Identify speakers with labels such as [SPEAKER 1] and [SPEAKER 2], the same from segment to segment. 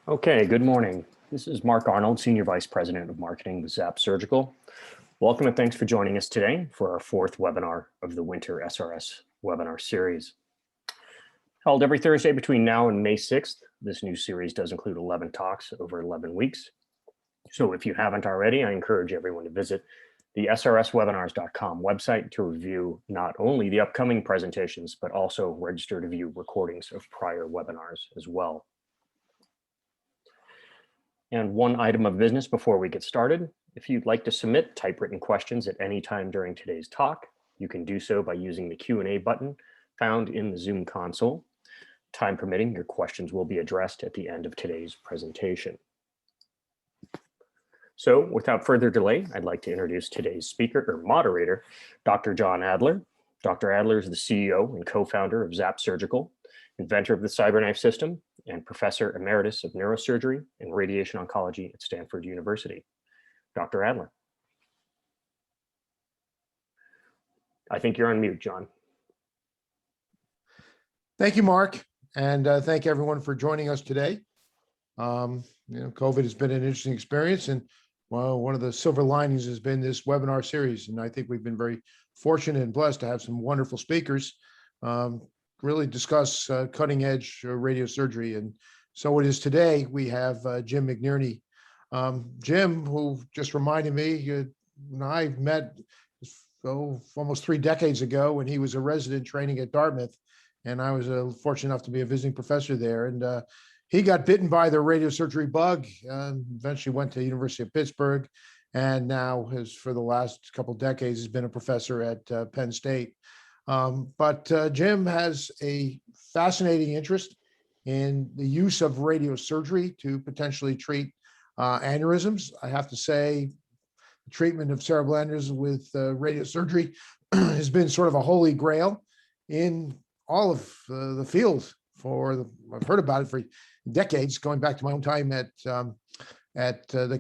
[SPEAKER 1] Okay, good morning. This is Mark Arnold, Senior Vice President of Marketing with Zap Surgical. Welcome and thanks for joining us today for our fourth webinar of the Winter SRS webinar series. Held every Thursday between now and May 6th, this new series does include 11 talks over 11 weeks. So if you haven't already, I encourage everyone to visit the srswebinars.com website to review not only the upcoming presentations, but also register to view recordings of prior webinars as well. And one item of business before we get started, if you'd like to submit typewritten questions at any time during today's talk, you can do so by using the Q&A button found in the Zoom console. Time permitting, your questions will be addressed at the end of today's presentation. So without further delay, I'd like to introduce today's speaker or moderator, Dr. John Adler. Dr. Adler is the CEO and co-founder of Zap Surgical, inventor of the CyberKnife system, and Professor Emeritus of Neurosurgery and Radiation Oncology at Stanford University. Dr. Adler. I think you're on mute, John.
[SPEAKER 2] Thank you, Mark, and thank everyone for joining us today. COVID has been an interesting experience, and one of the silver linings has been this webinar series, and I think we've been very fortunate and blessed to have some wonderful speakers really discuss cutting edge radiosurgery. And so it is today. We have Jim McInerny. Jim, who just reminded me, and I met almost 3 decades ago when he was a resident training at Dartmouth, and I was fortunate enough to be a visiting professor there. And he got bitten by the radiosurgery bug, eventually went to the University of Pittsburgh, and now has, for the last couple of decades, has been a professor at Penn State. But Jim has a fascinating interest in the use of radiosurgery to potentially treat aneurysms. I have to say, the treatment of cerebral aneurysms with radiosurgery has been sort of a holy grail in all of the field. I've heard about it for decades, going back to my own time at the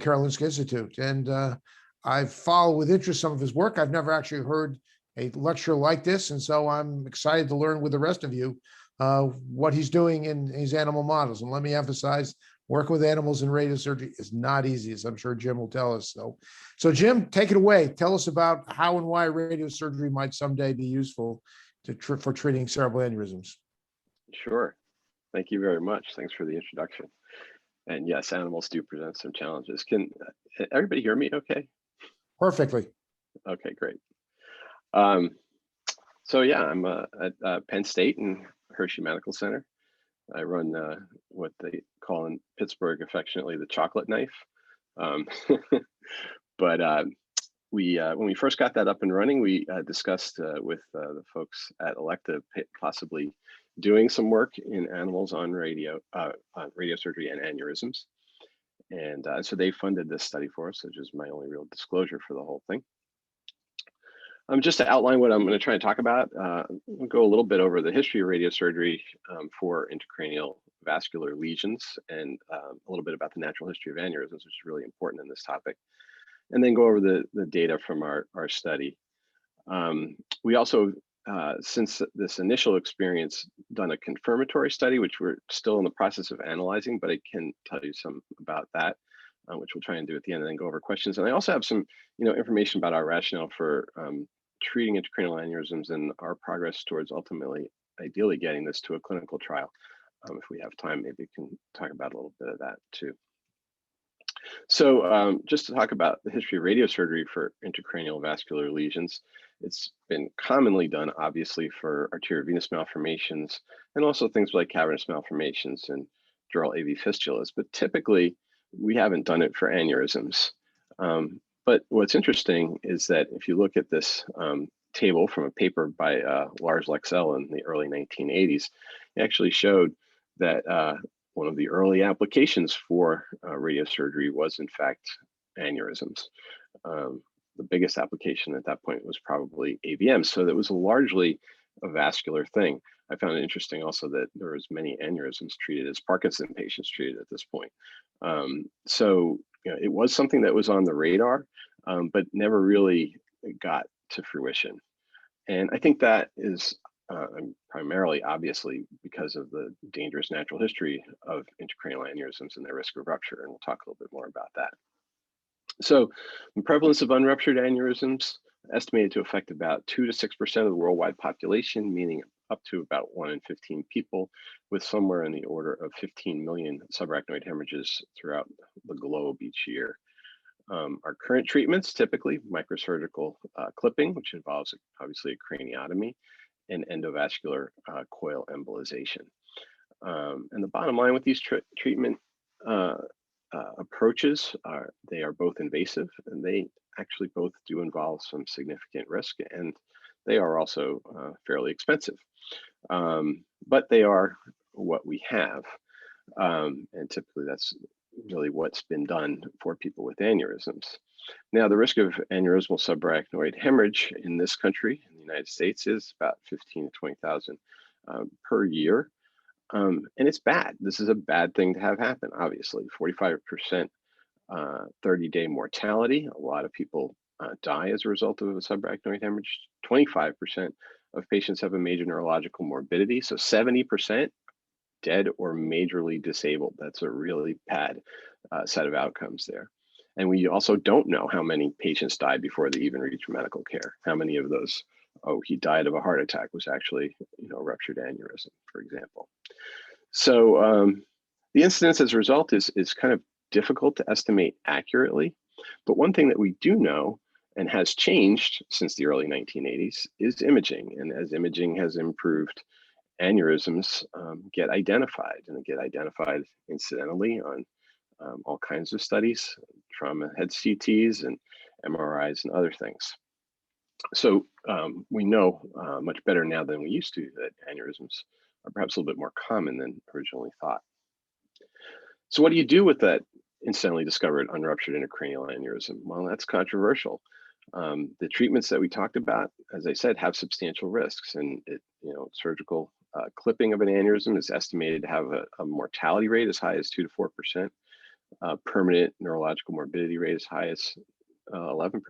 [SPEAKER 2] Karolinska Institute. And I've followed with interest some of his work. I've never actually heard a lecture like this, and so I'm excited to learn with the rest of you what he's doing in his animal models. And let me emphasize, working with animals in radiosurgery is not easy, as I'm sure Jim will tell us. So Jim, take it away. Tell us about how and why radiosurgery might someday be useful for treating cerebral aneurysms.
[SPEAKER 3] Sure. Thank you very much. Thanks for the introduction. And yes, animals do present some challenges. Can everybody hear me okay?
[SPEAKER 2] Perfectly.
[SPEAKER 3] Okay, great. So yeah, I'm at Penn State and Hershey Medical Center. I run what they call in Pittsburgh affectionately the chocolate knife. But when we first got that up and running, we discussed with the folks at Electa possibly doing some work in animals on radiosurgery and aneurysms. And so they funded this study for us, which is my only real disclosure for the whole thing. Just to outline what I'm going to try and talk about, we'll go a little bit over the history of radiosurgery for intracranial vascular lesions, and a little bit about the natural history of aneurysms, which is really important in this topic, and then go over the data from our study. We also, since this initial experience, done a confirmatory study, which we're still in the process of analyzing, but I can tell you some about that, which we'll try and do at the end, and then go over questions. And I also have some information about our rationale for treating intracranial aneurysms and our progress towards ultimately, ideally, getting this to a clinical trial. If we have time, maybe we can talk about a little bit of that too. So just to talk about the history of radiosurgery for intracranial vascular lesions, it's been commonly done, obviously, for arteriovenous malformations and also things like cavernous malformations and dural AV fistulas. But typically, we haven't done it for aneurysms. But what's interesting is that if you look at this table from a paper by Lars Lexell in the early 1980s, it actually showed that one of the early applications for radiosurgery was, in fact, aneurysms. The biggest application at that point was probably AVM. So that was largely a vascular thing. I found it interesting also that there was many aneurysms treated as Parkinson patients treated at this point. So it was something that was on the radar, but never really got to fruition. And I think that is primarily, obviously, because of the dangerous natural history of intracranial aneurysms and their risk of rupture, and we'll talk a little bit more about that. So the prevalence of unruptured aneurysms estimated to affect about 2 to 6% of the worldwide population, meaning up to about 1 in 15 people, with somewhere in the order of 15 million subarachnoid hemorrhages throughout the globe each year. Our current treatments, typically microsurgical clipping, which involves obviously a craniotomy, and endovascular coil embolization. And the bottom line with these treatment approaches they are both invasive, and they actually both do involve some significant risk, and they are also fairly expensive. But they are what we have, and typically that's really what's been done for people with aneurysms. Now, the risk of aneurysmal subarachnoid hemorrhage in this country, in the United States, is about 15 to 20,000 per year. And it's bad. This is a bad thing to have happen, obviously. 45% 30-day mortality. A lot of people die as a result of a subarachnoid hemorrhage. 25% of patients have a major neurological morbidity. So 70% dead or majorly disabled. That's a really bad set of outcomes there. And we also don't know how many patients died before they even reach medical care. How many of those, oh, he died of a heart attack, was actually, a ruptured aneurysm, for example. So the incidence as a result is kind of difficult to estimate accurately. But one thing that we do know and has changed since the early 1980s is imaging. And as imaging has improved, aneurysms get identified, and they get identified incidentally on all kinds of studies, trauma head CTs and MRIs and other things. So we know much better now than we used to that aneurysms are perhaps a little bit more common than originally thought. So what do you do with that incidentally discovered unruptured intracranial aneurysm? Well, that's controversial. The treatments that we talked about, as I said, have substantial risks, and surgical clipping of an aneurysm is estimated to have a mortality rate as high as 2 to 4%, permanent neurological morbidity rate as high as 11%.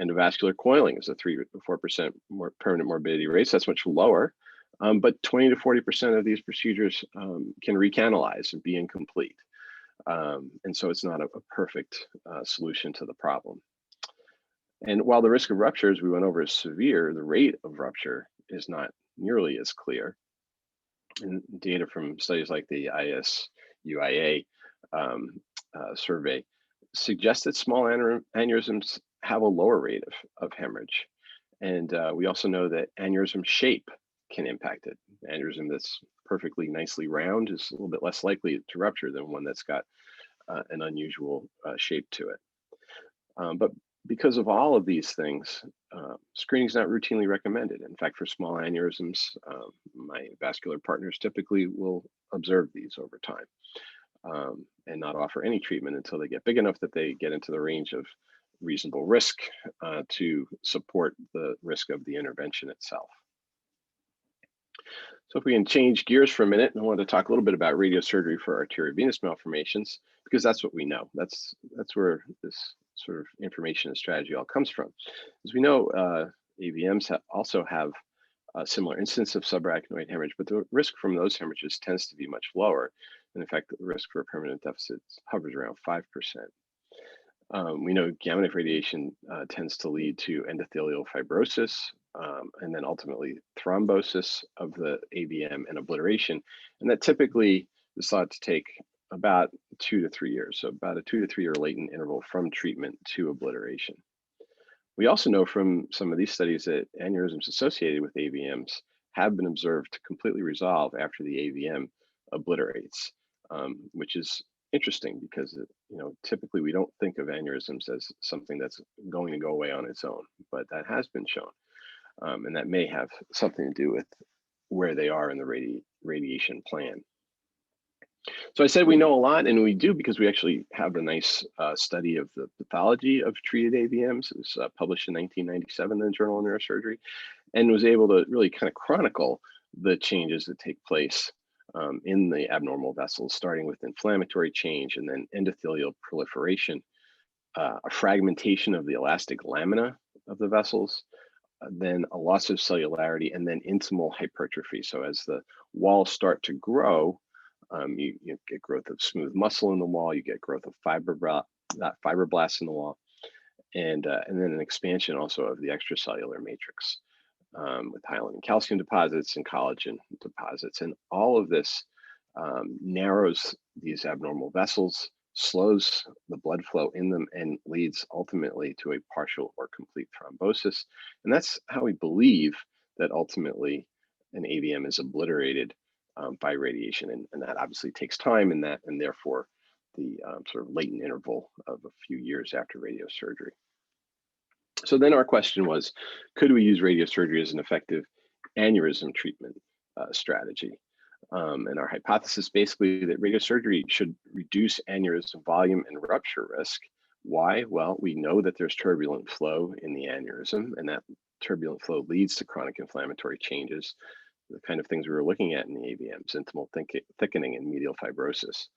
[SPEAKER 3] Endovascular coiling is a 3 to 4% more permanent morbidity rate, so that's much lower. But 20 to 40% of these procedures can recanalize and be incomplete. And so it's not a perfect solution to the problem. And while the risk of rupture, as we went over, is severe, the rate of rupture is not nearly as clear. And data from studies like the ISUIA survey suggests that small aneurysms have a lower rate of hemorrhage. And we also know that aneurysm shape can impact it. Aneurysm that's perfectly nicely round is a little bit less likely to rupture than one that's got an unusual shape to it. But because of all of these things, screening is not routinely recommended. In fact, for small aneurysms, my vascular partners typically will observe these over time and not offer any treatment until they get big enough that they get into the range of reasonable risk to support the risk of the intervention itself. So if we can change gears for a minute, I want to talk a little bit about radiosurgery for arteriovenous malformations, because that's what we know. That's where this sort of information and strategy all comes from. As we know, AVMs also have a similar instance of subarachnoid hemorrhage, but the risk from those hemorrhages tends to be much lower. And in fact, the risk for permanent deficits hovers around 5%. We know gamma knife radiation tends to lead to endothelial fibrosis, and then ultimately thrombosis of the AVM and obliteration. And that typically is thought to take about 2 to 3 years, so about a 2 to 3 year latent interval from treatment to obliteration. We also know from some of these studies that aneurysms associated with AVMs have been observed to completely resolve after the AVM obliterates, which is interesting because typically we don't think of aneurysms as something that's going to go away on its own, but that has been shown. And that may have something to do with where they are in the radiation plan. So I said we know a lot, and we do because we actually have a nice study of the pathology of treated AVMs. It was published in 1997 in the Journal of Neurosurgery, and was able to really kind of chronicle the changes that take place in the abnormal vessels, starting with inflammatory change and then endothelial proliferation, a fragmentation of the elastic lamina of the vessels, then a loss of cellularity, and then intimal hypertrophy. So as the walls start to grow, you get growth of smooth muscle in the wall, you get growth of fibroblasts in the wall, and then an expansion also of the extracellular matrix with hyaline and calcium deposits and collagen deposits. And all of this narrows these abnormal vessels, slows the blood flow in them, and leads ultimately to a partial or complete thrombosis. And that's how we believe that ultimately an AVM is obliterated by radiation. And that obviously takes time, and therefore the sort of latent interval of a few years after radiosurgery. So then our question was, could we use radiosurgery as an effective aneurysm treatment strategy? And our hypothesis basically that radiosurgery should reduce aneurysm volume and rupture risk. Why? Well, we know that there's turbulent flow in the aneurysm, and that turbulent flow leads to chronic inflammatory changes, the kind of things we were looking at in the AVMs, intimal thickening and medial fibrosis.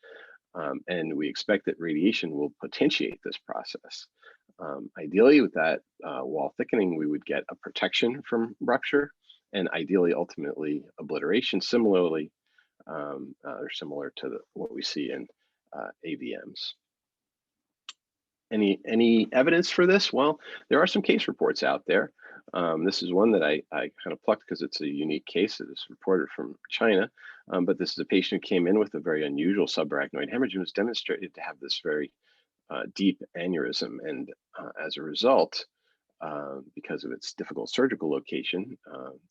[SPEAKER 3] And we expect that radiation will potentiate this process. Ideally, with that wall thickening, we would get a protection from rupture, and ideally, ultimately, obliteration, similarly, or similar to what we see in AVMs. Any evidence for this? Well, there are some case reports out there. This is one that I kind of plucked because it's a unique case. It is reported from China, but this is a patient who came in with a very unusual subarachnoid hemorrhage and was demonstrated to have this very deep aneurysm. And as a result, because of its difficult surgical location,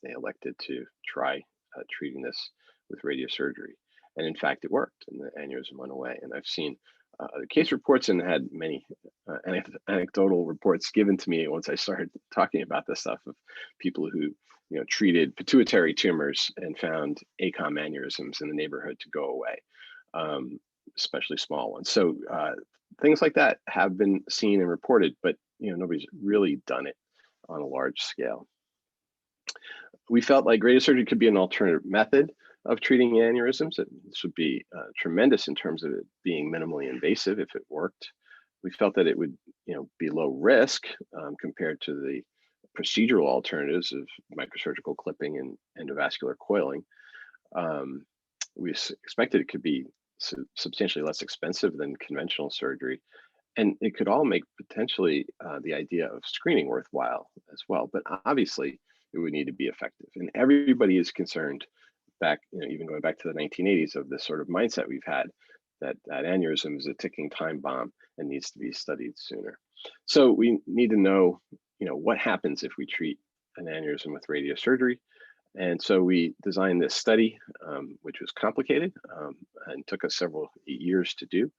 [SPEAKER 3] they elected to try treating this with radiosurgery. And in fact, it worked, and the aneurysm went away. And I've seen other case reports and had many anecdotal reports given to me once I started talking about this stuff of people who treated pituitary tumors and found ACOM aneurysms in the neighborhood to go away, especially small ones. So things like that have been seen and reported, but nobody's really done it on a large scale. We felt like radiosurgery could be an alternative method of treating aneurysms. This would be tremendous in terms of it being minimally invasive if it worked. We felt that it would be low risk compared to the procedural alternatives of microsurgical clipping and endovascular coiling. We expected it could be substantially less expensive than conventional surgery, and it could all make potentially the idea of screening worthwhile as well. But obviously, it would need to be effective, and everybody is concerned. Back, even going back to the 1980s, of this sort of mindset we've had that aneurysm is a ticking time bomb and needs to be studied sooner. So we need to know, what happens if we treat an aneurysm with radiosurgery. And so we designed this study, which was complicated and took us several years to do,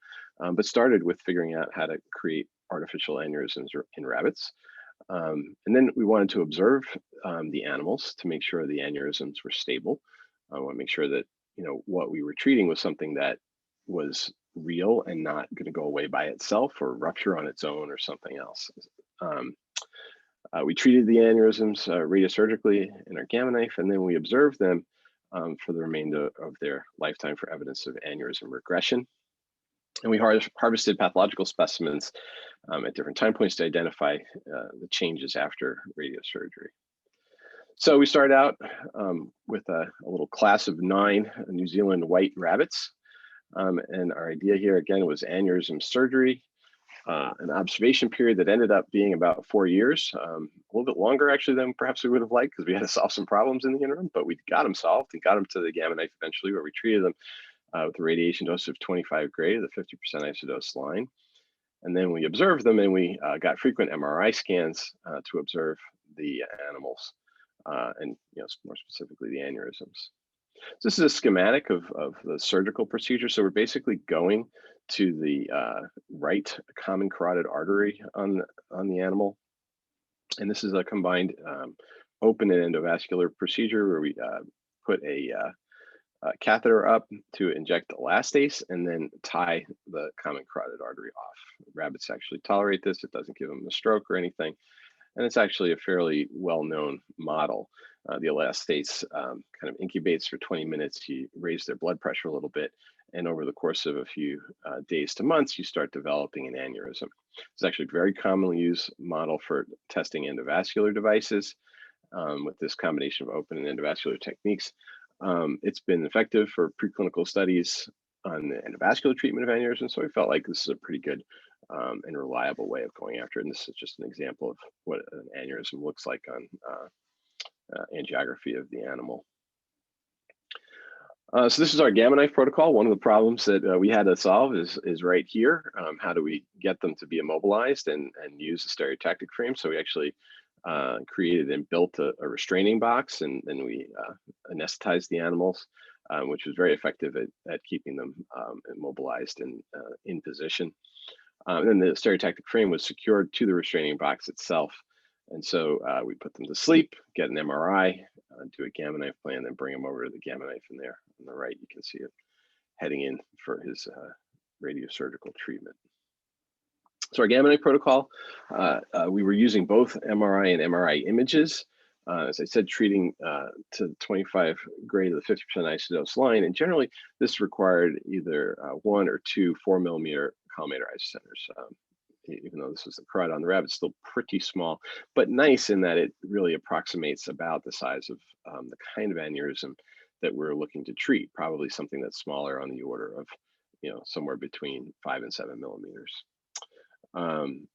[SPEAKER 3] but started with figuring out how to create artificial aneurysms in rabbits. And then we wanted to observe the animals to make sure the aneurysms were stable. I want to make sure that what we were treating was something that was real and not going to go away by itself or rupture on its own or something else. We treated the aneurysms radiosurgically in our Gamma knife, and then we observed them for the remainder of their lifetime for evidence of aneurysm regression. And we harvested pathological specimens at different time points to identify the changes after radiosurgery. So we started out with a little class of 9 New Zealand white rabbits. And our idea here again was aneurysm surgery, an observation period that ended up being about 4 years, a little bit longer actually than perhaps we would have liked because we had to solve some problems in the interim, but we got them solved and got them to the Gamma knife eventually, where we treated them with a radiation dose of 25 gray, the 50% isodose line. And then we observed them, and we got frequent MRI scans to observe the animals. And more specifically the aneurysms. So this is a schematic of the surgical procedure. So we're basically going to the right common carotid artery on the animal, and this is a combined open and endovascular procedure where we put a catheter up to inject elastase and then tie the common carotid artery off. Rabbits actually tolerate this; it doesn't give them a stroke or anything. And it's actually a fairly well-known model. The elastase kind of incubates for 20 minutes. You raise their blood pressure a little bit, and over the course of a few days to months, you start developing an aneurysm. It's actually a very commonly used model for testing endovascular devices. with this combination of open and endovascular techniques. It's been effective for preclinical studies on the endovascular treatment of aneurysms, so we felt like this is a pretty good and reliable way of going after it. And this is just an example of what an aneurysm looks like on angiography of the animal. So this is our gamma knife protocol. One of the problems that we had to solve is right here. How do we get them to be immobilized and use the stereotactic frame? So we actually created and built a restraining box, and then we anesthetized the animals, which was very effective at keeping them immobilized and in position. And then the stereotactic frame was secured to the restraining box itself. And so we put them to sleep, get an MRI, do a gamma knife plan, then bring them over to the gamma knife in there. On the right, you can see it heading in for his radiosurgical treatment. So our gamma knife protocol, we were using both MRI and MRI images. As I said, treating to 25 gray to the 50% isodose line. And generally, this required either 1 or 2 4mm collimator isocenters. Even though this is the crud on the rabbit, it's still pretty small, but nice in that it really approximates about the size of the kind of aneurysm that we're looking to treat, probably something that's smaller on the order of, somewhere between 5 and 7 millimeters. On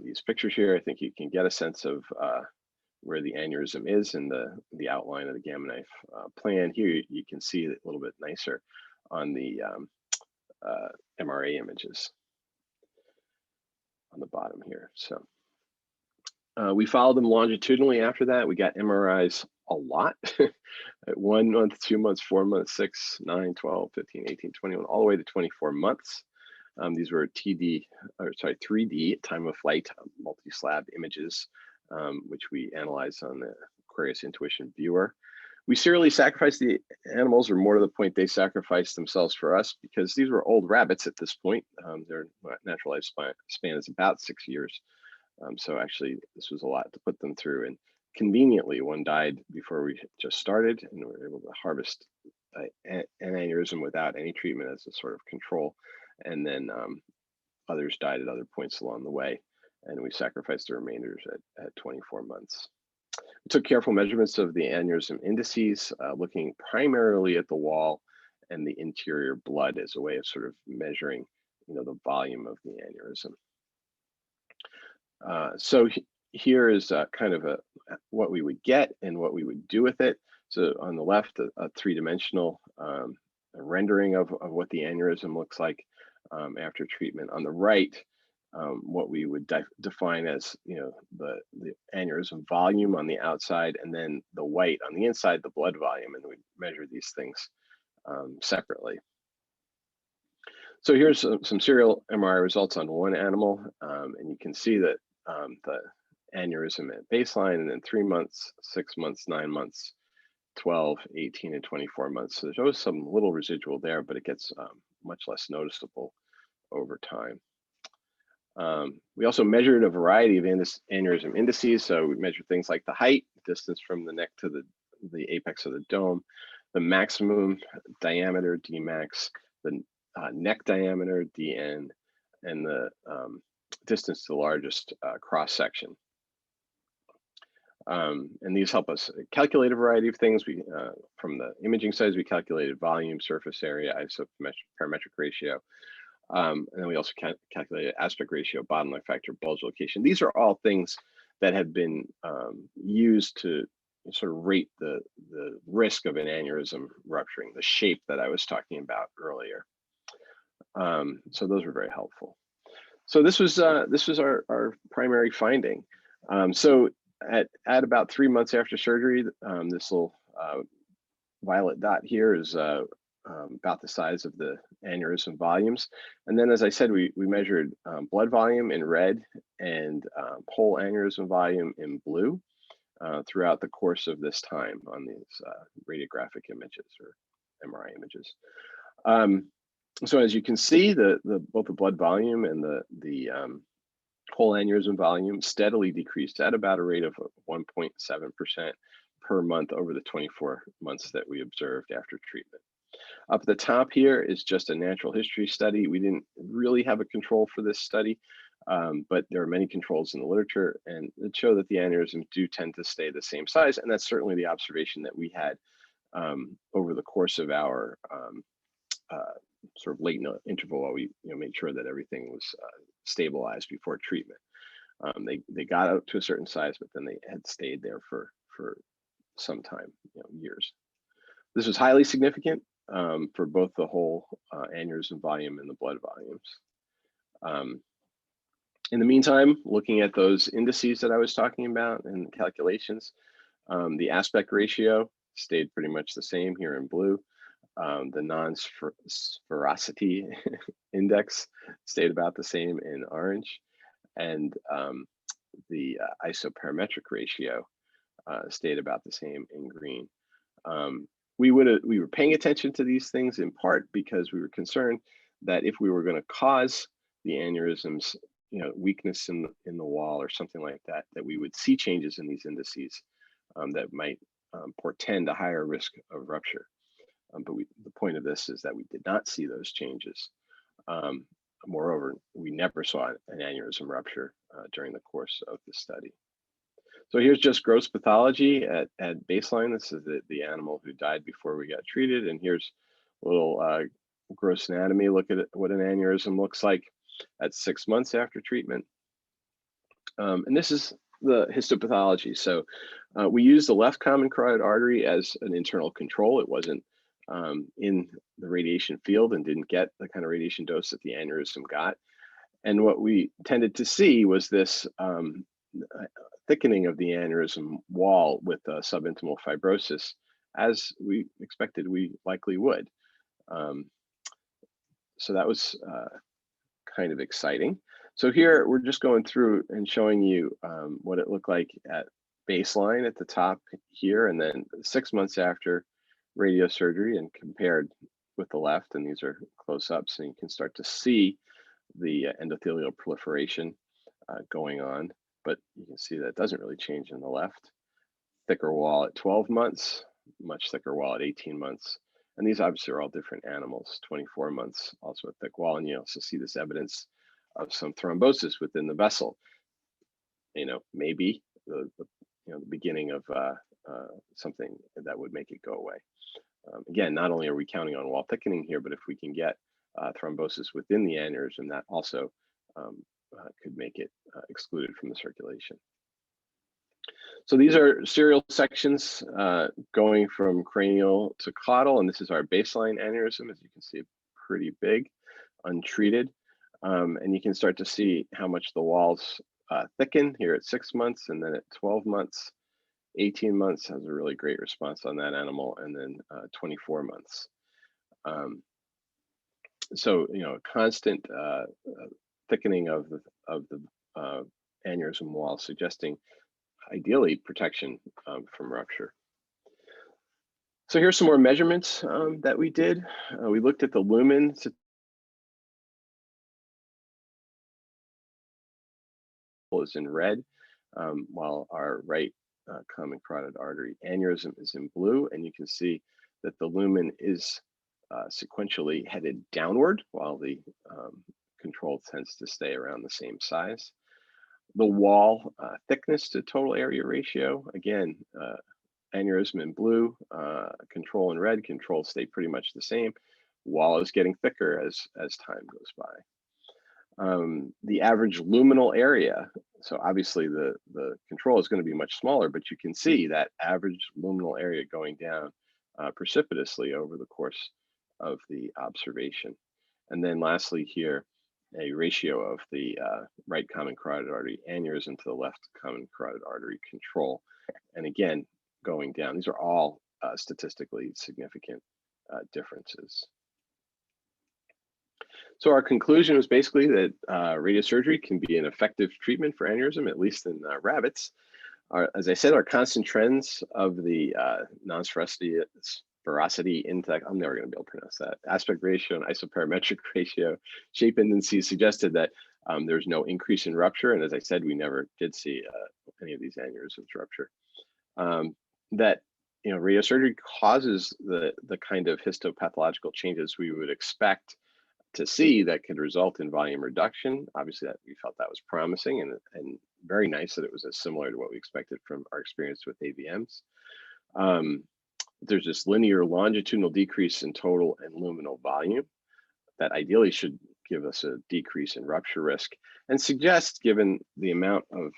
[SPEAKER 3] these pictures here, I think you can get a sense of where the aneurysm is in the outline of the gamma knife plan. Here you can see it a little bit nicer on the MRA images on the bottom here. So we followed them longitudinally after that. We got MRIs a lot at 1 month, 2 months, 4 months, 6, 9, 12, 15, 18, 21, all the way to 24 months. These were 3D time of flight multi-slab images, which we analyzed on the Aquarius Intuition viewer. We serially sacrificed the animals, or more to the point, they sacrificed themselves for us, because these were old rabbits at this point. Their natural lifespan is about 6 years. So actually, this was a lot to put them through. And conveniently, one died before we just started, and we were able to harvest an aneurysm without any treatment as a sort of control. And then others died at other points along the way, and we sacrificed the remainders at 24 months. We took careful measurements of the aneurysm indices, looking primarily at the wall and the interior blood as a way of sort of measuring, the volume of the aneurysm. So here is kind of what we would get and what we would do with it. So on the left, a three-dimensional rendering of what the aneurysm looks like after treatment. On the right, what we would define as the aneurysm volume on the outside, and then the white on the inside, the blood volume, and we measure these things separately. So here's some serial MRI results on one animal, and you can see that the aneurysm at baseline, and then 3 months, 6 months, 9 months, 12, 18, and 24 months. So there's always some little residual there, but it gets much less noticeable over time. We also measured a variety of aneurysm indices. So we measured things like the height, distance from the neck to the apex of the dome, the maximum diameter, Dmax, the neck diameter, Dn, and the distance to the largest cross section. And these help us calculate a variety of things. We, from the imaging size, we calculated volume, surface area, isoperimetric ratio. And then we also calculated aspect ratio, bottom line factor, bulge location. These are all things that have been used to sort of rate the risk of an aneurysm rupturing, the shape that I was talking about earlier. So those were very helpful. So this was our primary finding. So at about 3 months after surgery, this little violet dot here is about the size of the aneurysm volumes. And then, as I said, we measured blood volume in red and whole aneurysm volume in blue throughout the course of this time on these radiographic images or MRI images. So as you can see, both the blood volume and the whole aneurysm volume steadily decreased at about a rate of 1.7% per month over the 24 months that we observed after treatment. Up at the top here is just a natural history study. We didn't really have a control for this study. But there are many controls in the literature, and it show that the aneurysms do tend to stay the same size, and that's certainly the observation that we had over the course of our sort of late interval, while we made sure that everything was stabilized before treatment. They got out to a certain size, but then they had stayed there for some time, years. This was highly significant for both the whole aneurysm volume and the blood volumes. In the meantime, looking at those indices that I was talking about and calculations, the aspect ratio stayed pretty much the same here in blue. The non-sphericity index stayed about the same in orange, and the isoparametric ratio stayed about the same in green. We were paying attention to these things in part because we were concerned that if we were going to cause the aneurysms, weakness in the wall or something like that, that we would see changes in these indices that might portend a higher risk of rupture. But the point of this is that we did not see those changes. Moreover, we never saw an aneurysm rupture during the course of the study. So here's just gross pathology at baseline. This is the animal who died before we got treated. And here's a little gross anatomy. Look at what an aneurysm looks like at 6 months after treatment. And this is the histopathology. So we used the left common carotid artery as an internal control. It wasn't in the radiation field and didn't get the kind of radiation dose that the aneurysm got. And what we tended to see was this thickening of the aneurysm wall with subintimal fibrosis, as we expected we likely would. So that was kind of exciting. So here we're just going through and showing you what it looked like at baseline at the top here, and then 6 months after radiosurgery and compared with the left, and these are close-ups, and you can start to see the endothelial proliferation going on, but you can see that it doesn't really change in the left. Thicker wall at 12 months, much thicker wall at 18 months. And these obviously are all different animals. 24 months, also a thick wall, and you also see this evidence of some thrombosis within the vessel. Maybe the beginning of something that would make it go away. Again, not only are we counting on wall thickening here, but if we can get thrombosis within the aneurysm, that also could make it excluded from the circulation. So these are serial sections going from cranial to caudal, and this is our baseline aneurysm. As you can see, pretty big, untreated. And you can start to see how much the walls thicken here at 6 months, and then at 12 months, 18 months has a really great response on that animal, and then 24 months. So a constant thickening of the aneurysm wall, suggesting ideally protection from rupture. So here's some more measurements that we did. We looked at the lumen is in red, while our right common carotid artery aneurysm is in blue, and you can see that the lumen is sequentially headed downward, while the control tends to stay around the same size. The wall thickness to total area ratio, again, aneurysm in blue, control in red, control stay pretty much the same. Wall is getting thicker as time goes by. The average luminal area, so obviously the control is going to be much smaller, but you can see that average luminal area going down precipitously over the course of the observation. And then lastly here, a ratio of the right common carotid artery aneurysm to the left common carotid artery control. And again, going down. These are all statistically significant differences. So our conclusion was basically that radiosurgery can be an effective treatment for aneurysm, at least in rabbits. As I said, our constant trends of the non-sphericity index, I'm never going to be able to pronounce that, aspect ratio and isoparametric ratio, shape indices suggested that there's no increase in rupture. And as I said, we never did see any of these aneurysms rupture. That radiosurgery causes the kind of histopathological changes we would expect to see that could result in volume reduction. Obviously, that we felt that was promising and very nice that it was as similar to what we expected from our experience with AVMs. There's this linear longitudinal decrease in total and luminal volume that ideally should give us a decrease in rupture risk, and suggests, given the amount of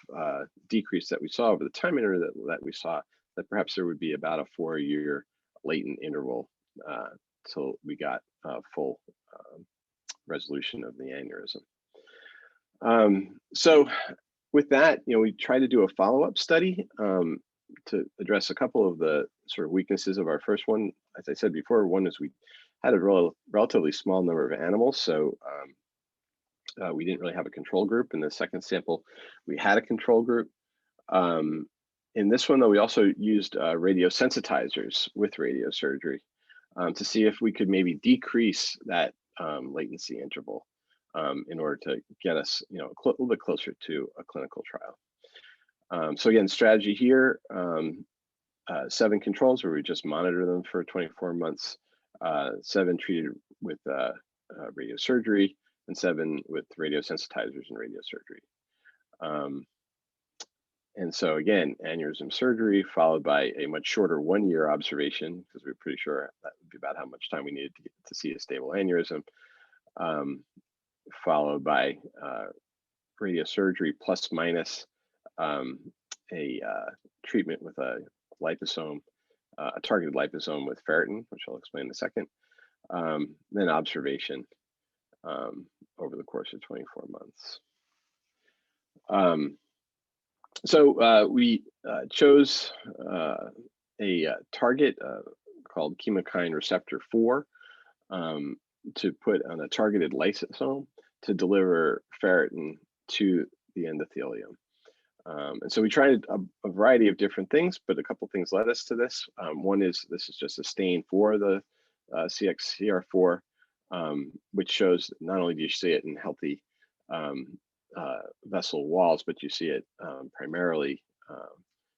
[SPEAKER 3] decrease that we saw over the time interval that we saw, that perhaps there would be about a 4-year latent interval till we got full resolution of the aneurysm. So with that, we tried to do a follow-up study to address a couple of the sort of weaknesses of our first one. As I said before, one is we had a relatively small number of animals, so we didn't really have a control group. In the second sample, we had a control group. In this one, though, we also used radiosensitizers with radiosurgery to see if we could maybe decrease that latency interval in order to get us, a little bit closer to a clinical trial. So again, strategy here, 7 controls where we just monitor them for 24 months, 7 treated with radiosurgery, and 7 with radiosensitizers and radiosurgery. And so again, aneurysm surgery followed by a much shorter 1-year observation, because we were pretty sure that would be about how much time we needed to see a stable aneurysm, followed by radiosurgery plus minus a treatment with a liposome, a targeted liposome with ferritin, which I'll explain in a second, then observation over the course of 24 months. So we chose a target called chemokine receptor 4 to put on a targeted lysosome to deliver ferritin to the endothelium. And so we tried a variety of different things, but a couple things led us to this. One is this is just a stain for the CXCR4, which shows not only do you see it in healthy vessel walls, but you see it primarily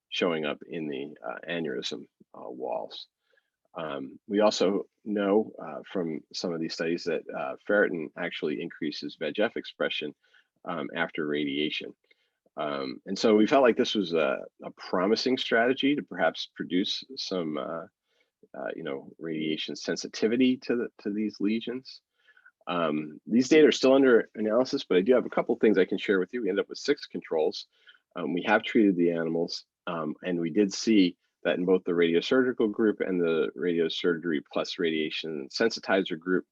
[SPEAKER 3] showing up in the aneurysm walls. We also know from some of these studies that ferritin actually increases VEGF expression after radiation. And so we felt like this was a promising strategy to perhaps produce some radiation sensitivity to these lesions. These data are still under analysis, but I do have a couple things I can share with you. We ended up with 6 controls. We have treated the animals, and we did see that in both the radiosurgical group and the radiosurgery plus radiation sensitizer group,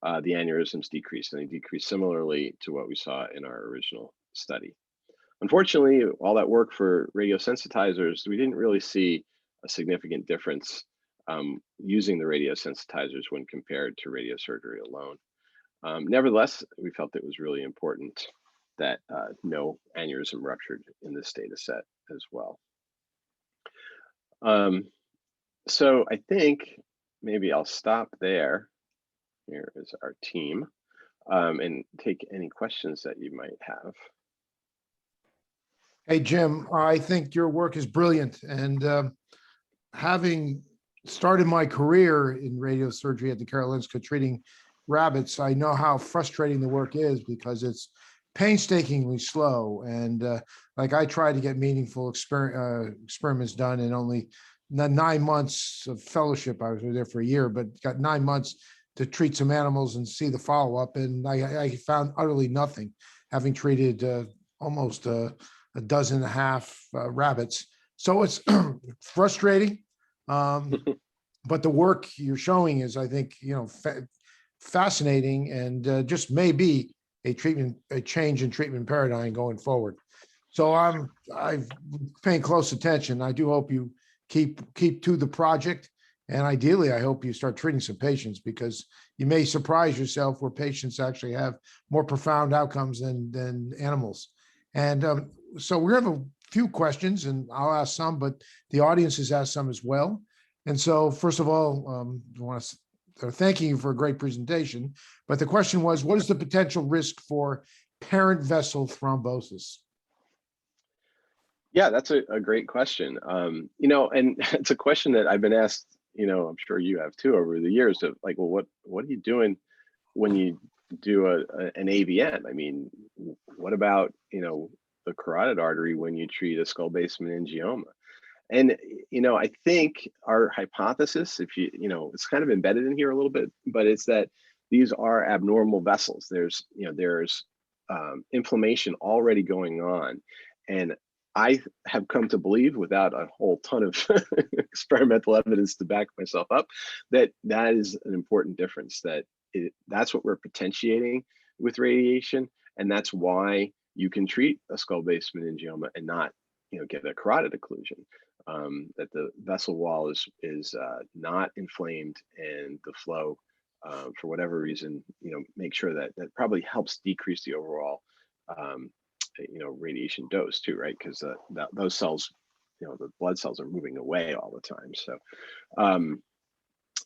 [SPEAKER 3] the aneurysms decreased, and they decreased similarly to what we saw in our original study. Unfortunately, all that work for radiosensitizers, we didn't really see a significant difference using the radiosensitizers when compared to radiosurgery alone. Nevertheless, we felt it was really important that no aneurysm ruptured in this data set as well. So I think maybe I'll stop there. Here is our team, and take any questions that you might have.
[SPEAKER 2] Hey, Jim, I think your work is brilliant. And having started my career in radiosurgery at the Karolinska treating rabbits, I know how frustrating the work is because it's painstakingly slow. And like I tried to get meaningful experiments done in only 9 months of fellowship. I was there for a year, but got 9 months to treat some animals and see the follow-up. And I found utterly nothing, having treated almost a dozen and a half rabbits. So it's frustrating. But the work you're showing is, I think, fascinating, and just maybe a change in treatment paradigm going forward. So I'm paying close attention. I do hope you keep to the project, and ideally, I hope you start treating some patients, because you may surprise yourself where patients actually have more profound outcomes than animals. And so we have a few questions, and I'll ask some, but the audience has asked some as well. And so, first of all, I want to thanking you for a great presentation. But the question was, what is the potential risk for parent vessel thrombosis?
[SPEAKER 3] Yeah, that's a great question. And it's a question that I've been asked, I'm sure you have too, over the years, of like, well, what are you doing when you do an AVM. I mean, what about, the carotid artery when you treat a skull base meningioma? And, I think our hypothesis, if it's kind of embedded in here a little bit, but it's that these are abnormal vessels. There's inflammation already going on. And I have come to believe, without a whole ton of experimental evidence to back myself up, that is an important difference, that's what we're potentiating with radiation. And that's why you can treat a skull base meningioma and not, get a carotid occlusion. That the vessel wall is not inflamed, and the flow, for whatever reason, make sure that probably helps decrease the overall, radiation dose too, right? Because those cells, the blood cells are moving away all the time.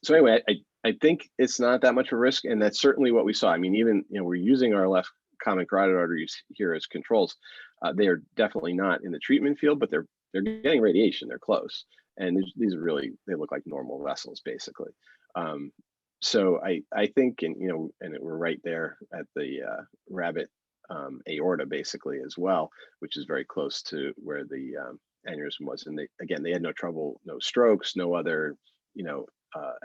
[SPEAKER 3] So anyway, I think it's not that much of a risk, and that's certainly what we saw. I mean, even we're using our left common carotid arteries here as controls. They are definitely not in the treatment field, but they're getting radiation. They're close, and these are really, they look like normal vessels basically. So I think, and we're right there at the rabbit aorta basically as well, which is very close to where the aneurysm was. And they had no trouble, no strokes, no other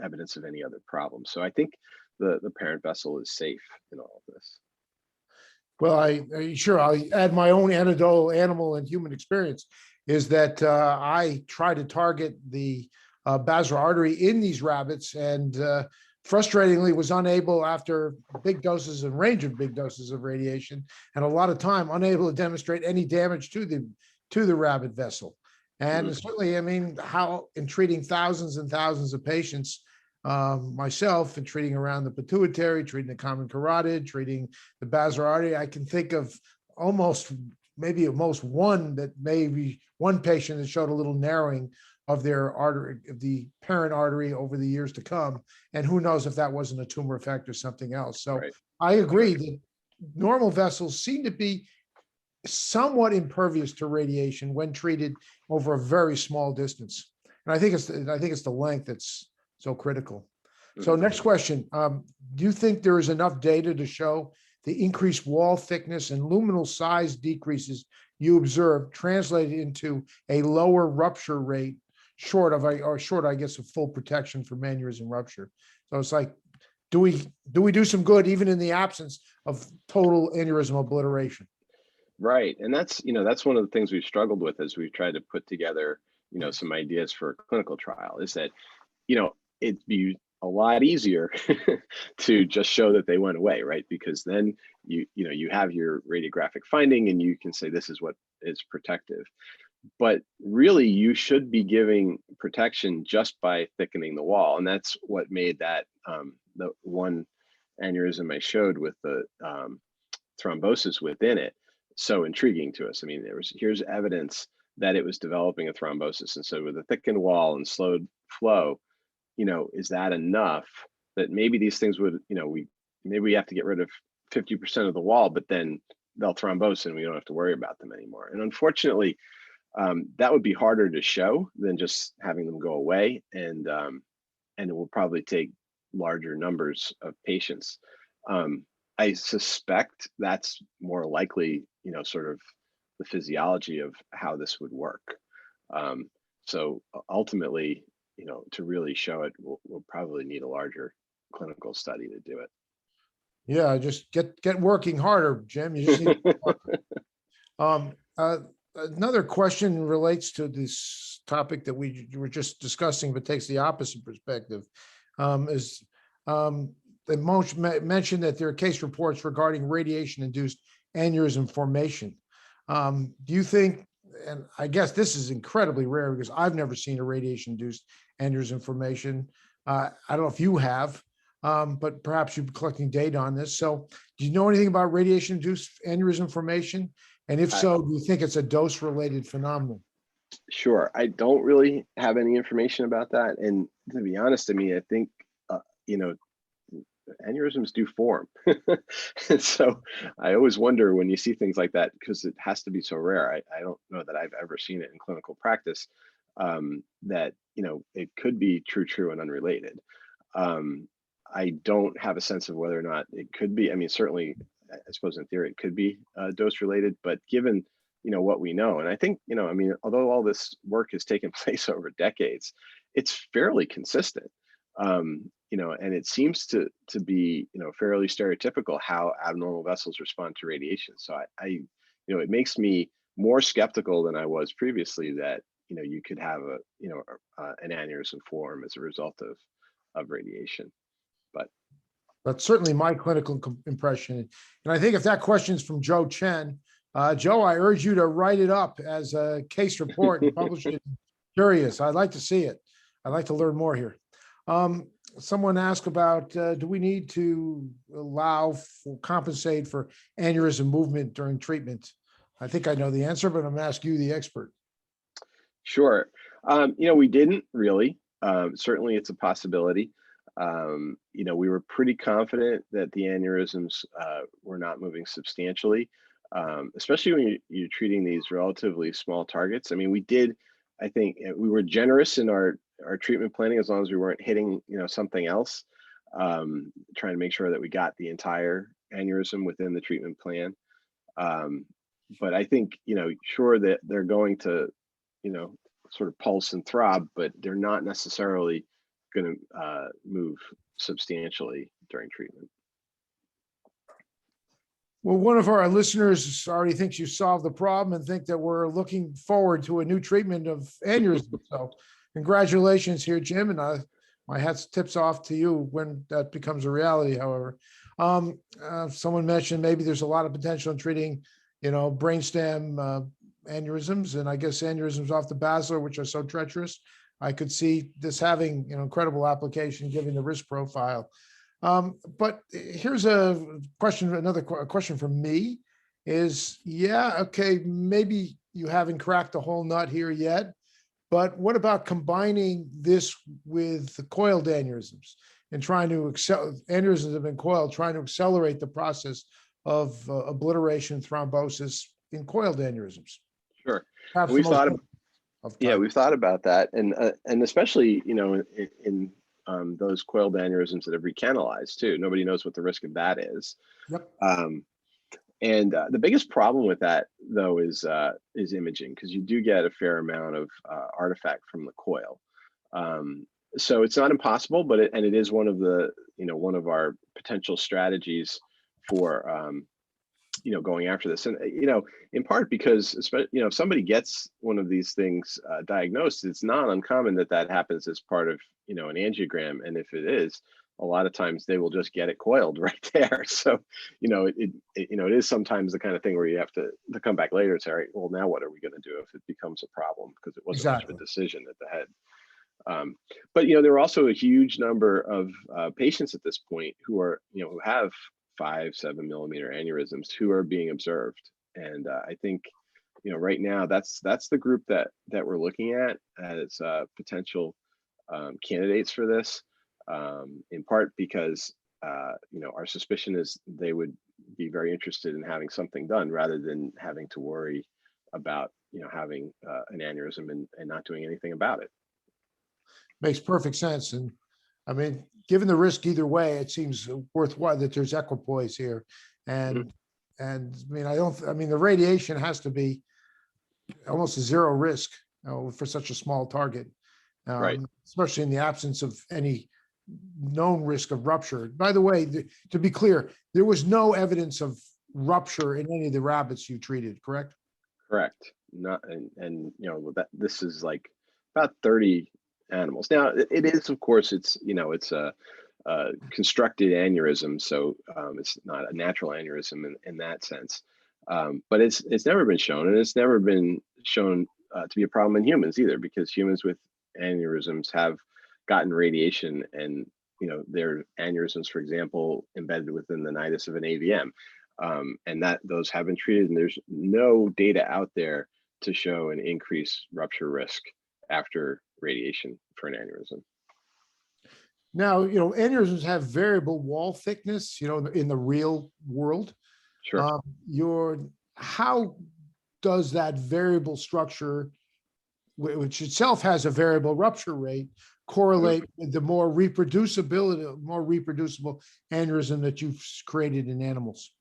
[SPEAKER 3] evidence of any other problem. So I think the parent vessel is safe in all of this.
[SPEAKER 2] Well, I'll add my own anecdotal animal and human experience is that I try to target the basilar artery in these rabbits, and frustratingly was unable, after big doses and range of big doses of radiation and a lot of time, unable to demonstrate any damage to the rabbit vessel. And certainly, I mean, how in treating thousands and thousands of patients, myself, and treating around the pituitary, treating the common carotid, treating the basilar artery, I can think of maybe one patient that showed a little narrowing of their artery, of the parent artery, over the years to come. And who knows if that wasn't a tumor effect or something else. So right. I agree that normal vessels seem to be somewhat impervious to radiation when treated over a very small distance. And I think it's the length that's so critical. So next question, do you think there is enough data to show the increased wall thickness and luminal size decreases you observed translated into a lower rupture rate short, I guess, of full protection for aneurysm rupture? So it's like, do we do some good even in the absence of total aneurysm obliteration? Right.
[SPEAKER 3] And that's one of the things we've struggled with as we've tried to put together, some ideas for a clinical trial, is that, it'd be a lot easier to just show that they went away, right? Because then you have your radiographic finding and you can say this is what is protective. But really, you should be giving protection just by thickening the wall. And that's what made that the one aneurysm I showed with the thrombosis within it so intriguing to us. I mean, here's evidence that it was developing a thrombosis. And so with a thickened wall and slowed flow, is that enough that maybe these things would, maybe we have to get rid of 50% of the wall, but then they'll thrombose and we don't have to worry about them anymore. And unfortunately, that would be harder to show than just having them go away. And it will probably take larger numbers of patients. I suspect that's more likely, sort of the physiology of how this would work. So ultimately, to really show it, we'll probably need a larger clinical study to do it.
[SPEAKER 2] Yeah, just get working harder, Jim. You just need another question relates to this topic that we were just discussing, but takes the opposite perspective. They mentioned that there are case reports regarding radiation-induced aneurysm formation. Do you think, and I guess this is incredibly rare because I've never seen a radiation-induced aneurysm formation. I don't know if you have, but perhaps you're collecting data on this. So do you know anything about radiation-induced aneurysm formation? And if so, do you think it's a dose-related phenomenon?
[SPEAKER 3] Sure. I don't really have any information about that. And to be honest, I mean, I think, aneurysms do form. And so I always wonder when you see things like that, because it has to be so rare. I don't know that I've ever seen it in clinical practice, that, it could be true and unrelated. I don't have a sense of whether or not it could be. I mean, certainly, I suppose in theory it could be dose related, but given what we know, and I think I mean, although all this work has taken place over decades, it's fairly consistent. And it seems to be fairly stereotypical how abnormal vessels respond to radiation. So it makes me more skeptical than I was previously that you could have an aneurysm form as a result of radiation. But
[SPEAKER 2] that's certainly my clinical impression. And I think if that question's from Joe Chen, Joe, I urge you to write it up as a case report and publish it. Curious, I'd like to see it. I'd like to learn more here. Someone asked about, do we need to compensate for aneurysm movement during treatment? I think I know the answer, but I'm going to ask you, the expert.
[SPEAKER 3] Sure. We didn't really. Certainly, it's a possibility. We were pretty confident that the aneurysms were not moving substantially, especially when you're treating these relatively small targets. I mean, I think we were generous in our treatment planning as long as we weren't hitting, something else, trying to make sure that we got the entire aneurysm within the treatment plan. But I think, sure that they're going to, sort of pulse and throb, but they're not necessarily going to move substantially during treatment.
[SPEAKER 2] Well, one of our listeners already thinks you solved the problem and think that we're looking forward to a new treatment of aneurysm. So congratulations here, Jim. And my hat tips off to you when that becomes a reality, however. Someone mentioned maybe there's a lot of potential in treating, brainstem aneurysms, and I guess aneurysms off the basilar, which are so treacherous. I could see this having incredible application given the risk profile. But here's a question, another question from me is, okay, maybe you haven't cracked the whole nut here yet, but what about combining this with the coiled aneurysms and trying to aneurysms have been coiled, trying to accelerate the process of obliteration, thrombosis in coiled aneurysms?
[SPEAKER 3] Sure. We've thought about that, and especially in those coiled aneurysms that have recanalized too. Nobody knows what the risk of that is.
[SPEAKER 2] Yep.
[SPEAKER 3] And the biggest problem with that though is imaging, because you do get a fair amount of artifact from the coil. So it's not impossible, but it is one of the one of our potential strategies for going after this. And in part because if somebody gets one of these things diagnosed, it's not uncommon that happens as part of an angiogram, and if it is, a lot of times they will just get it coiled right there. So it is sometimes the kind of thing where you have to come back later and say, all right, well, now what are we going to do if it becomes a problem, because it wasn't much of a decision at the head. But there are also a huge number of patients at this point who are who have 5-7 millimeter aneurysms who are being observed, and I think right now that's the group that we're looking at as potential candidates for this, in part because our suspicion is they would be very interested in having something done rather than having to worry about having an aneurysm and not doing anything about it.
[SPEAKER 2] Makes perfect sense. And I mean, given the risk either way, it seems worthwhile that there's equipoise here. And I mean, the radiation has to be almost a zero risk for such a small target,
[SPEAKER 3] right?
[SPEAKER 2] Especially in the absence of any known risk of rupture. By the way, to be clear, there was no evidence of rupture in any of the rabbits you treated, correct?
[SPEAKER 3] Correct. Not, and that this is like about 30 animals. Now it is, of course, it's a constructed aneurysm, so it's not a natural aneurysm in that sense. But it's never been shown, and it's never been shown to be a problem in humans either, because humans with aneurysms have gotten radiation, and their aneurysms, for example, embedded within the nidus of an AVM, and that those have been treated, and there's no data out there to show an increased rupture risk after radiation for an aneurysm.
[SPEAKER 2] Now, aneurysms have variable wall thickness, in the real world.
[SPEAKER 3] Sure.
[SPEAKER 2] How does that variable structure which itself has a variable rupture rate, correlate with the more reproducible aneurysm that you've created in animals?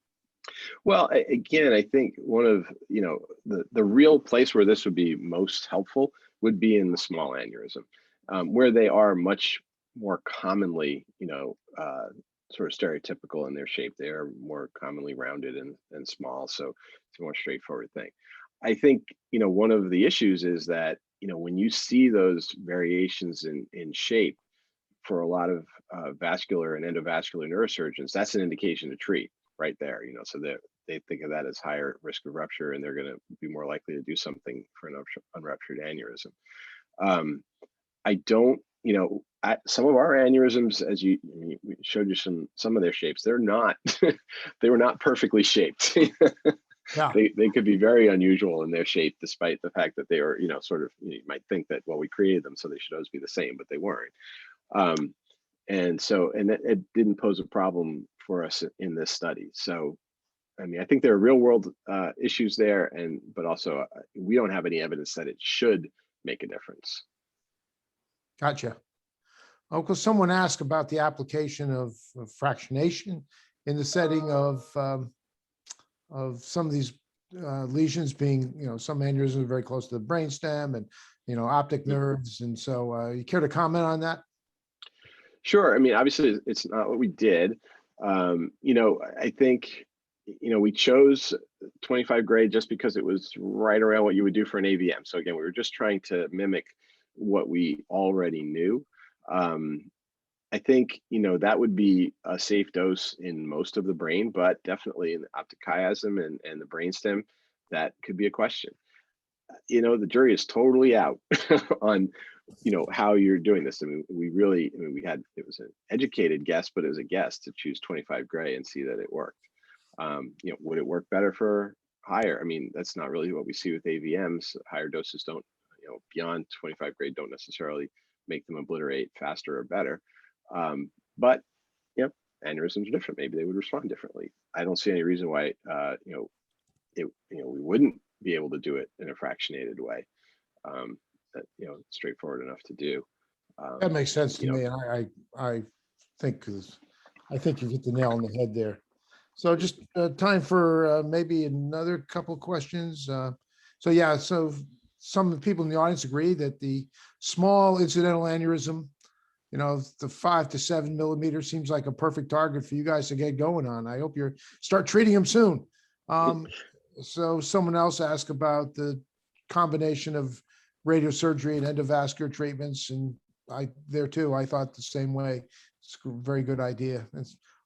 [SPEAKER 3] Well, again, I think one of, the real place where this would be most helpful would be in the small aneurysm, where they are much more commonly, sort of stereotypical in their shape. They are more commonly rounded and small, so it's a more straightforward thing. I think, one of the issues is that, when you see those variations in shape for a lot of vascular and endovascular neurosurgeons, that's an indication to treat right there, so they think of that as higher risk of rupture, and they're going to be more likely to do something for an unruptured aneurysm. I don't, some of our aneurysms, as we showed you some of their shapes, they're not, they were not perfectly shaped.
[SPEAKER 2] Yeah.
[SPEAKER 3] They could be very unusual in their shape, despite the fact that they are, sort of, you might think that, well, we created them, so they should always be the same, but they weren't. And it didn't pose a problem for us in this study. So, I mean, I think there are real world issues there, but also we don't have any evidence that it should make a difference.
[SPEAKER 2] Gotcha. Oh, because someone asked about the application of fractionation in the setting of some of these lesions being, some aneurysms are very close to the brainstem and, optic nerves. And so you care to comment on that?
[SPEAKER 3] Sure. I mean, obviously it's not what we did. I think, we chose 25 gray just because it was right around what you would do for an AVM. So again, we were just trying to mimic what we already knew. I think, that would be a safe dose in most of the brain, but definitely in the optic chiasm and the brainstem, that could be a question. The jury is totally out on, how you're doing this. I mean, it was an educated guess, but it was a guess to choose 25 gray and see that it worked. Would it work better for higher? I mean, that's not really what we see with AVMs. Higher doses don't, beyond 25 gray don't necessarily make them obliterate faster or better. But aneurysms are different. Maybe they would respond differently. I don't see any reason why we wouldn't be able to do it in a fractionated way. That straightforward enough to do.
[SPEAKER 2] That makes sense to me, and I think you hit the nail on the head there. So just time for maybe another couple of questions. So some of the people in the audience agree that the small incidental aneurysm, the 5 to 7 millimeter seems like a perfect target for you guys to get going on. I hope you start treating them soon. So someone else asked about the combination of radiosurgery and endovascular treatments, and I thought the same way. It's a very good idea.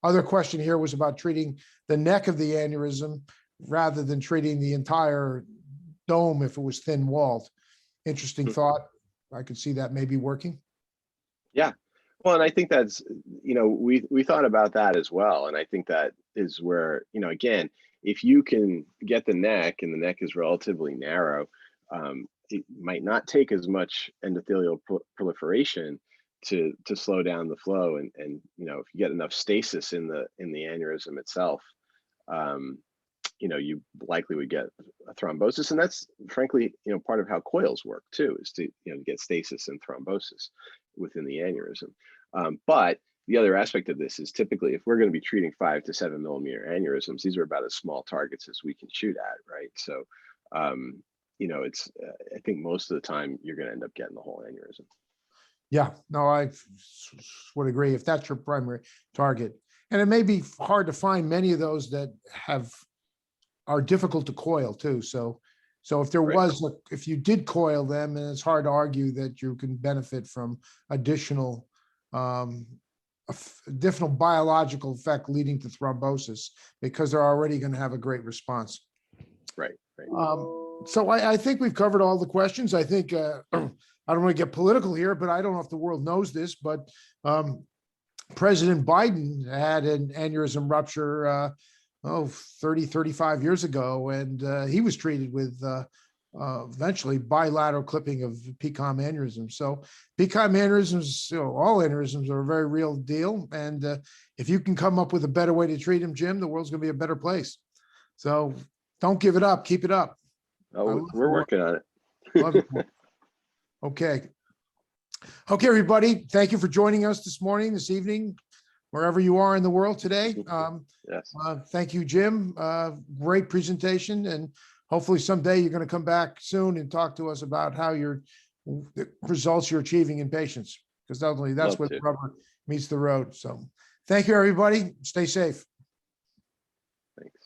[SPEAKER 2] Other question here was about treating the neck of the aneurysm rather than treating the entire dome if it was thin walled. Interesting thought. I could see that maybe working.
[SPEAKER 3] Yeah. Well, and I think that's, we thought about that as well. And I think that is where, again, if you can get the neck and the neck is relatively narrow, it might not take as much endothelial proliferation to slow down the flow. And if you get enough stasis in the aneurysm itself, you likely would get a thrombosis. And that's frankly, part of how coils work too, is to, get stasis and thrombosis within the aneurysm. But the other aspect of this is typically if we're going to be treating 5 to 7 millimeter aneurysms, these are about as small targets as we can shoot at, right? So, it's, I think most of the time you're going to end up getting the whole aneurysm.
[SPEAKER 2] Yeah, no, I would agree if that's your primary target. And it may be hard to find many of those that are difficult to coil too. So if there was, if you did coil them, and it's hard to argue that you can benefit from additional biological effect leading to thrombosis because they're already going to have a great response.
[SPEAKER 3] Right.
[SPEAKER 2] So I think we've covered all the questions. I think I don't want to get political here, but I don't know if the world knows this, but President Biden had an aneurysm rupture 30, 35 years ago, and he was treated with eventually bilateral clipping of PCOM aneurysms. So PCOM aneurysms, all aneurysms are a very real deal. And if you can come up with a better way to treat them, Jim, the world's going to be a better place. So don't give it up. Keep it up.
[SPEAKER 3] Oh, we're working on it.
[SPEAKER 2] Love it. Okay. Okay, everybody. Thank you for joining us this morning, this evening, wherever you are in the world today.
[SPEAKER 3] Yes.
[SPEAKER 2] Thank you, Jim. Great presentation, and hopefully someday you're going to come back soon and talk to us about how the results you're achieving in patients, because ultimately that's
[SPEAKER 3] Love
[SPEAKER 2] where
[SPEAKER 3] to.
[SPEAKER 2] the rubber meets the road. So thank you, everybody. Stay safe.